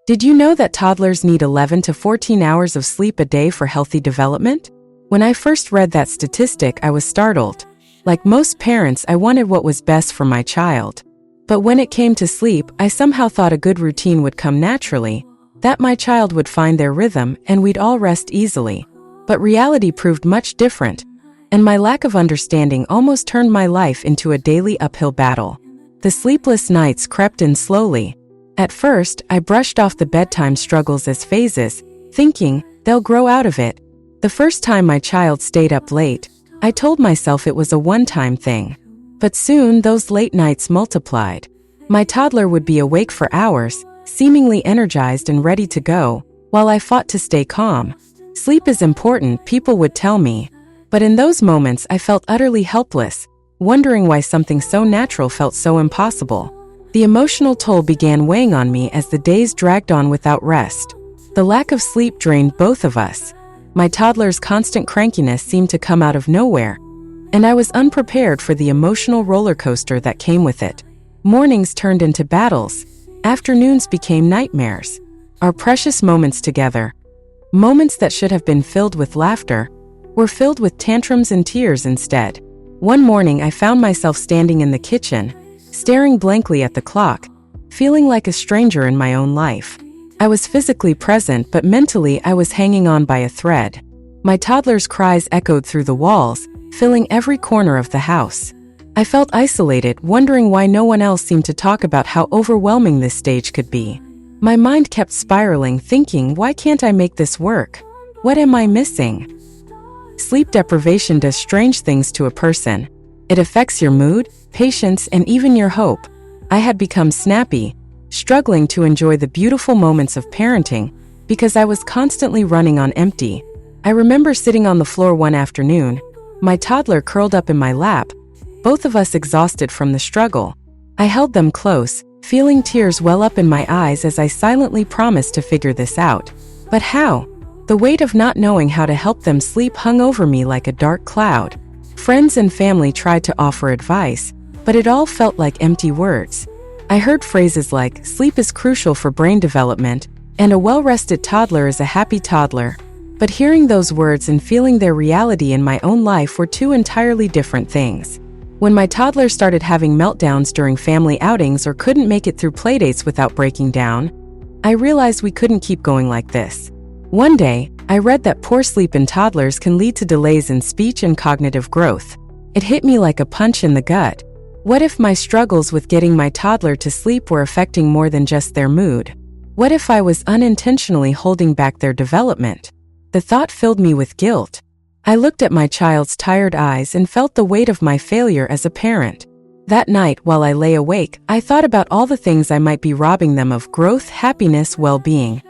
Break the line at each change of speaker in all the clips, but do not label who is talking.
Did you know that toddlers need 11 to 14 hours of sleep a day for healthy development? When I first read that statistic, I was startled. Like most parents, I wanted what was best for my child. But when it came to sleep, I somehow thought a good routine would come naturally, that my child would find their rhythm and we'd all rest easily. But reality proved much different, and my lack of understanding almost turned my life into a daily uphill battle. The sleepless nights crept in slowly. At first, I brushed off the bedtime struggles as phases, thinking, they'll grow out of it. The first time my child stayed up late, I told myself it was a one-time thing. But soon, those late nights multiplied. My toddler would be awake for hours, seemingly energized and ready to go, while I fought to stay calm. Sleep is important, people would tell me. But in those moments, I felt utterly helpless, wondering why something so natural felt so impossible. The emotional toll began weighing on me as the days dragged on without rest. The lack of sleep drained both of us. My toddler's constant crankiness seemed to come out of nowhere, and I was unprepared for the emotional roller coaster that came with it. Mornings turned into battles. Afternoons became nightmares. Our precious moments together, moments that should have been filled with laughter, were filled with tantrums and tears instead. One morning, I found myself standing in the kitchen, staring blankly at the clock, feeling like a stranger in my own life. I was physically present, but mentally I was hanging on by a thread. My toddler's cries echoed through the walls, filling every corner of the house. I felt isolated, wondering why no one else seemed to talk about how overwhelming this stage could be. My mind kept spiraling, thinking, why can't I make this work? What am I missing? Sleep deprivation does strange things to a person. It affects your mood, patience, and even your hope. I had become snappy, struggling to enjoy the beautiful moments of parenting because I was constantly running on empty. I remember sitting on the floor one afternoon, my toddler curled up in my lap, both of us exhausted from the struggle. I held them close, feeling tears well up in my eyes as I silently promised to figure this out. But how? The weight of not knowing how to help them sleep hung over me like a dark cloud. Friends and family tried to offer advice, but it all felt like empty words. I heard phrases like, sleep is crucial for brain development, and a well-rested toddler is a happy toddler. But hearing those words and feeling their reality in my own life were two entirely different things. When my toddler started having meltdowns during family outings or couldn't make it through playdates without breaking down, I realized we couldn't keep going like this. One day, I read that poor sleep in toddlers can lead to delays in speech and cognitive growth. It hit me like a punch in the gut. What if my struggles with getting my toddler to sleep were affecting more than just their mood? What if I was unintentionally holding back their development? The thought filled me with guilt. I looked at my child's tired eyes and felt the weight of my failure as a parent. That night, while I lay awake, I thought about all the things I might be robbing them of: growth, happiness, well-being.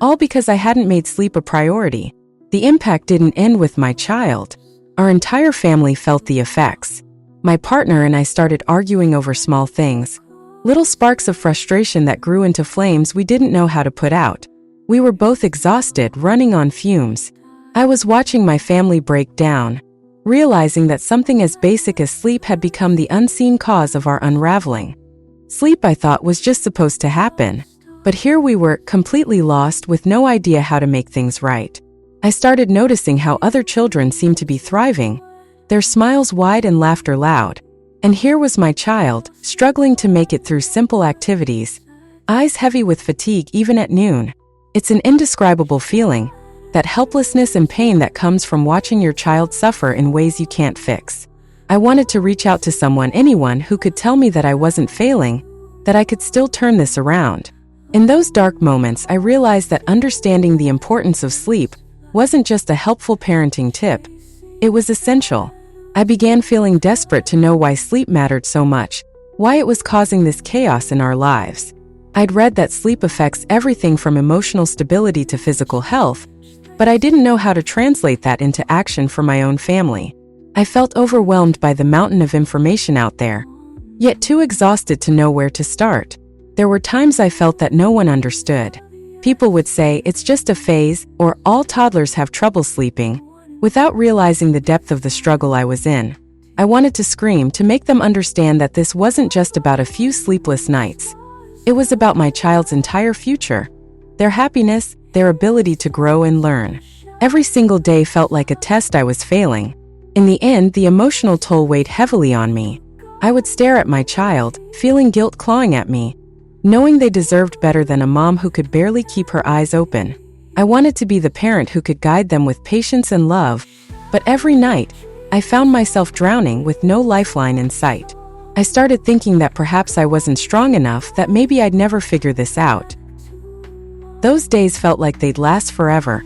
All because I hadn't made sleep a priority. The impact didn't end with my child. Our entire family felt the effects. My partner and I started arguing over small things, little sparks of frustration that grew into flames we didn't know how to put out. We were both exhausted, running on fumes. I was watching my family break down, realizing that something as basic as sleep had become the unseen cause of our unraveling. Sleep, I thought, was just supposed to happen. But here we were, completely lost, with no idea how to make things right. I started noticing how other children seemed to be thriving, their smiles wide and laughter loud. And here was my child, struggling to make it through simple activities, eyes heavy with fatigue even at noon. It's an indescribable feeling, that helplessness and pain that comes from watching your child suffer in ways you can't fix. I wanted to reach out to someone, anyone who could tell me that I wasn't failing, that I could still turn this around. In those dark moments, I realized that understanding the importance of sleep wasn't just a helpful parenting tip. It was essential. I began feeling desperate to know why sleep mattered so much, why it was causing this chaos in our lives. I'd read that sleep affects everything from emotional stability to physical health, but I didn't know how to translate that into action for my own family. I felt overwhelmed by the mountain of information out there, yet too exhausted to know where to start. There were times I felt that no one understood. People would say, it's just a phase, or all toddlers have trouble sleeping, without realizing the depth of the struggle I was in. I wanted to scream, to make them understand that this wasn't just about a few sleepless nights. It was about my child's entire future. their happiness, their ability to grow and learn. Every single day felt like a test I was failing. In the end, the emotional toll weighed heavily on me. I would stare at my child, feeling guilt clawing at me, knowing they deserved better than a mom who could barely keep her eyes open. I wanted to be the parent who could guide them with patience and love, but every night, I found myself drowning with no lifeline in sight. I started thinking that perhaps I wasn't strong enough, that maybe I'd never figure this out. Those days felt like they'd last forever,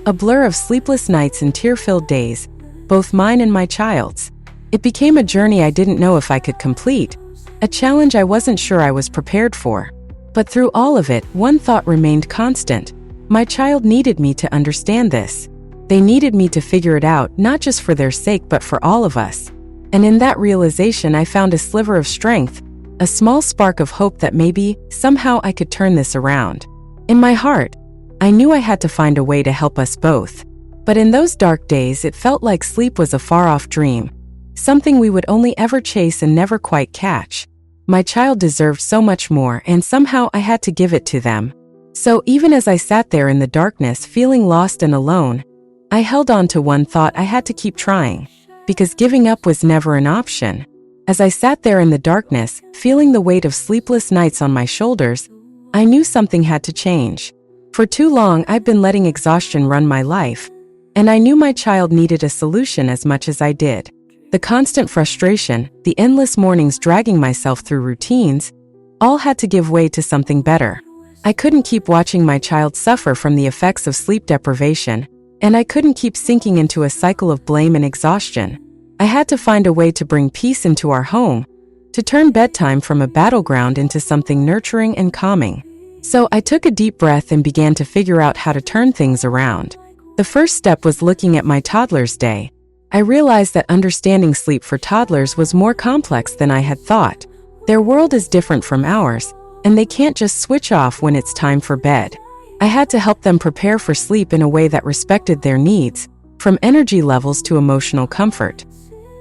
a blur of sleepless nights and tear-filled days, both mine and my child's. It became a journey I didn't know if I could complete, a challenge I wasn't sure I was prepared for. But through all of it, one thought remained constant. My child needed me to understand this. They needed me to figure it out, not just for their sake but for all of us. And in that realization, I found a sliver of strength, a small spark of hope that maybe, somehow I could turn this around. In my heart, I knew I had to find a way to help us both. But in those dark days, it felt like sleep was a far-off dream, something we would only ever chase and never quite catch. My child deserved so much more, and somehow I had to give it to them. So even as I sat there in the darkness feeling lost and alone, I held on to one thought: I had to keep trying, because giving up was never an option. As I sat there in the darkness, feeling the weight of sleepless nights on my shoulders, I knew something had to change. For too long, I've been letting exhaustion run my life, and I knew my child needed a solution as much as I did. The constant frustration, the endless mornings dragging myself through routines, all had to give way to something better. I couldn't keep watching my child suffer from the effects of sleep deprivation, and I couldn't keep sinking into a cycle of blame and exhaustion. I had to find a way to bring peace into our home, to turn bedtime from a battleground into something nurturing and calming. So I took a deep breath and began to figure out how to turn things around. The first step was looking at my toddler's day. I realized that understanding sleep for toddlers was more complex than I had thought. Their world is different from ours, and they can't just switch off when it's time for bed. I had to help them prepare for sleep in a way that respected their needs, from energy levels to emotional comfort.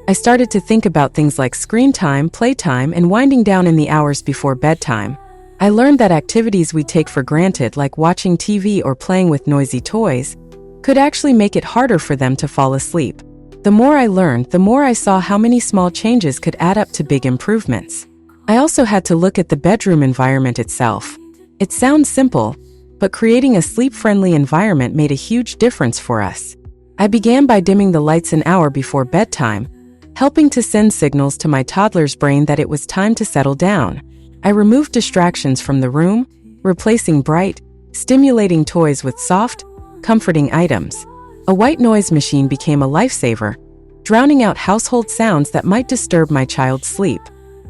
I started to think about things like screen time, playtime, and winding down in the hours before bedtime. I learned that activities we take for granted, like watching TV or playing with noisy toys, could actually make it harder for them to fall asleep. The more I learned, the more I saw how many small changes could add up to big improvements. I also had to look at the bedroom environment itself. It sounds simple, but creating a sleep-friendly environment made a huge difference for us. I began by dimming the lights an hour before bedtime, helping to send signals to my toddler's brain that it was time to settle down. I removed distractions from the room, replacing bright, stimulating toys with soft, comforting items. A white noise machine became a lifesaver, drowning out household sounds that might disturb my child's sleep.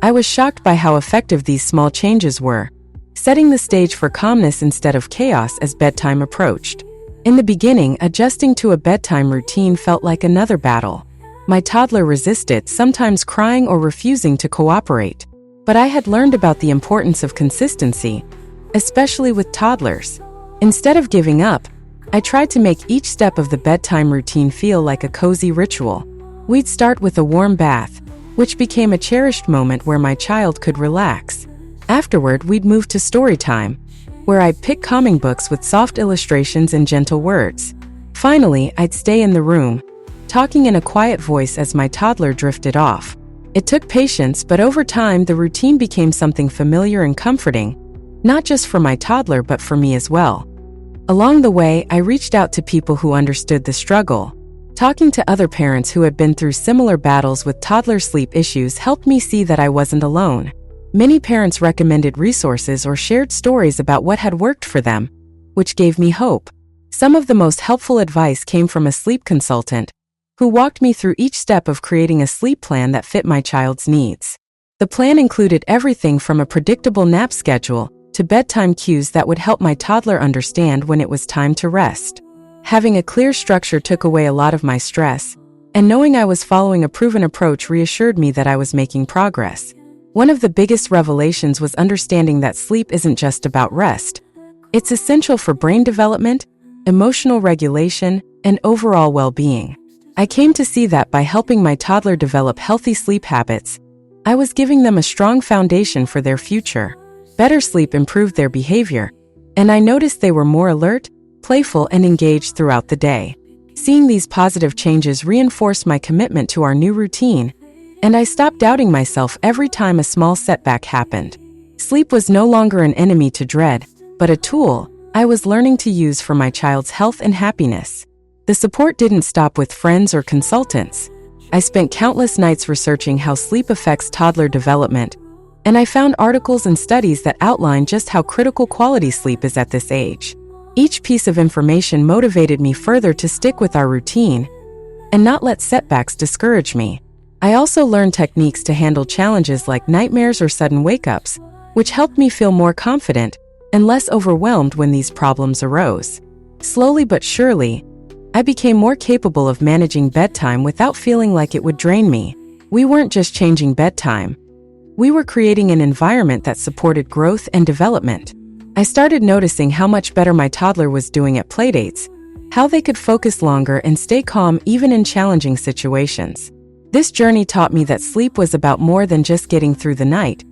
I was shocked by how effective these small changes were, setting the stage for calmness instead of chaos as bedtime approached. In the beginning, adjusting to a bedtime routine felt like another battle. My toddler resisted, sometimes crying or refusing to cooperate. But I had learned about the importance of consistency, especially with toddlers. Instead of giving up, I tried to make each step of the bedtime routine feel like a cozy ritual. We'd start with a warm bath, which became a cherished moment where my child could relax. Afterward, we'd move to story time, where I'd pick calming books with soft illustrations and gentle words. Finally, I'd stay in the room, talking in a quiet voice as my toddler drifted off. It took patience, but over time, the routine became something familiar and comforting, not just for my toddler but for me as well. Along the way, I reached out to people who understood the struggle. Talking to other parents who had been through similar battles with toddler sleep issues helped me see that I wasn't alone. Many parents recommended resources or shared stories about what had worked for them, which gave me hope. Some of the most helpful advice came from a sleep consultant, who walked me through each step of creating a sleep plan that fit my child's needs. The plan included everything from a predictable nap schedule to bedtime cues that would help my toddler understand when it was time to rest. Having a clear structure took away a lot of my stress, and knowing I was following a proven approach reassured me that I was making progress. One of the biggest revelations was understanding that sleep isn't just about rest. It's essential for brain development, emotional regulation, and overall well-being. I came to see that by helping my toddler develop healthy sleep habits, I was giving them a strong foundation for their future. Better sleep improved their behavior, and I noticed they were more alert, playful, and engaged throughout the day. Seeing these positive changes reinforced my commitment to our new routine, and I stopped doubting myself every time a small setback happened. Sleep was no longer an enemy to dread, but a tool I was learning to use for my child's health and happiness. The support didn't stop with friends or consultants. I spent countless nights researching how sleep affects toddler development, and I found articles and studies that outline just how critical quality sleep is at this age. Each piece of information motivated me further to stick with our routine and not let setbacks discourage me. I also learned techniques to handle challenges like nightmares or sudden wake-ups, which helped me feel more confident and less overwhelmed when these problems arose. Slowly but surely, I became more capable of managing bedtime without feeling like it would drain me. We weren't just changing bedtime. We were creating an environment that supported growth and development. I started noticing how much better my toddler was doing at playdates, how they could focus longer and stay calm even in challenging situations. This journey taught me that sleep was about more than just getting through the night.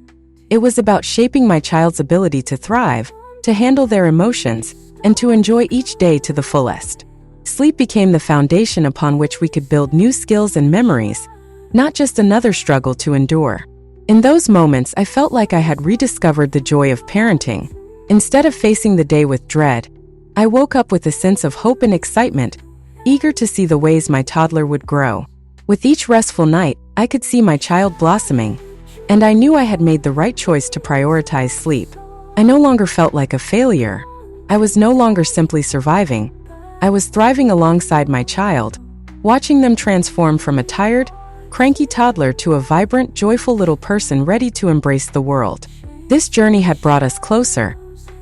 It was about shaping my child's ability to thrive, to handle their emotions, and to enjoy each day to the fullest. Sleep became the foundation upon which we could build new skills and memories, not just another struggle to endure. In those moments, I felt like I had rediscovered the joy of parenting. Instead of facing the day with dread, I woke up with a sense of hope and excitement, eager to see the ways my toddler would grow. With each restful night, I could see my child blossoming, and I knew I had made the right choice to prioritize sleep. I no longer felt like a failure. I was no longer simply surviving. I was thriving alongside my child, watching them transform from a tired, cranky toddler to a vibrant, joyful little person ready to embrace the world. This journey had brought us closer,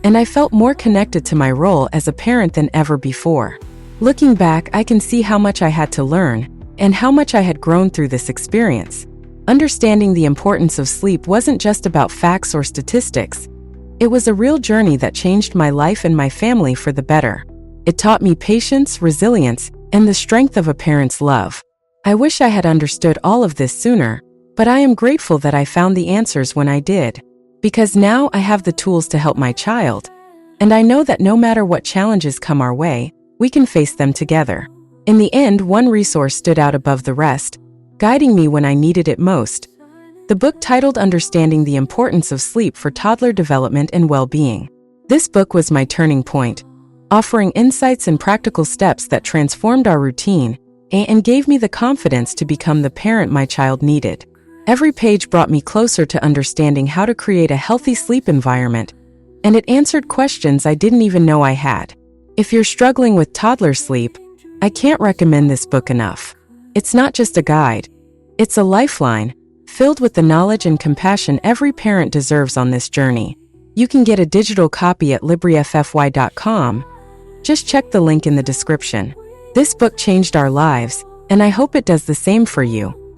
and I felt more connected to my role as a parent than ever before. Looking back, I can see how much I had to learn, and how much I had grown through this experience. Understanding the importance of sleep wasn't just about facts or statistics. It was a real journey that changed my life and my family for the better. It taught me patience, resilience, and the strength of a parent's love. I wish I had understood all of this sooner, but I am grateful that I found the answers when I did. Because now I have the tools to help my child, and I know that no matter what challenges come our way, we can face them together. In the end, one resource stood out above the rest, guiding me when I needed it most. The book titled Understanding the Importance of Sleep for Toddler Development and Well-Being. This book was my turning point, offering insights and practical steps that transformed our routine and gave me the confidence to become the parent my child needed. Every page brought me closer to understanding how to create a healthy sleep environment, and it answered questions I didn't even know I had. If you're struggling with toddler sleep, I can't recommend this book enough. It's not just a guide. It's a lifeline, filled with the knowledge and compassion every parent deserves on this journey. You can get a digital copy at libriffy.com. Just check the link in the description. This book changed our lives, and I hope it does the same for you.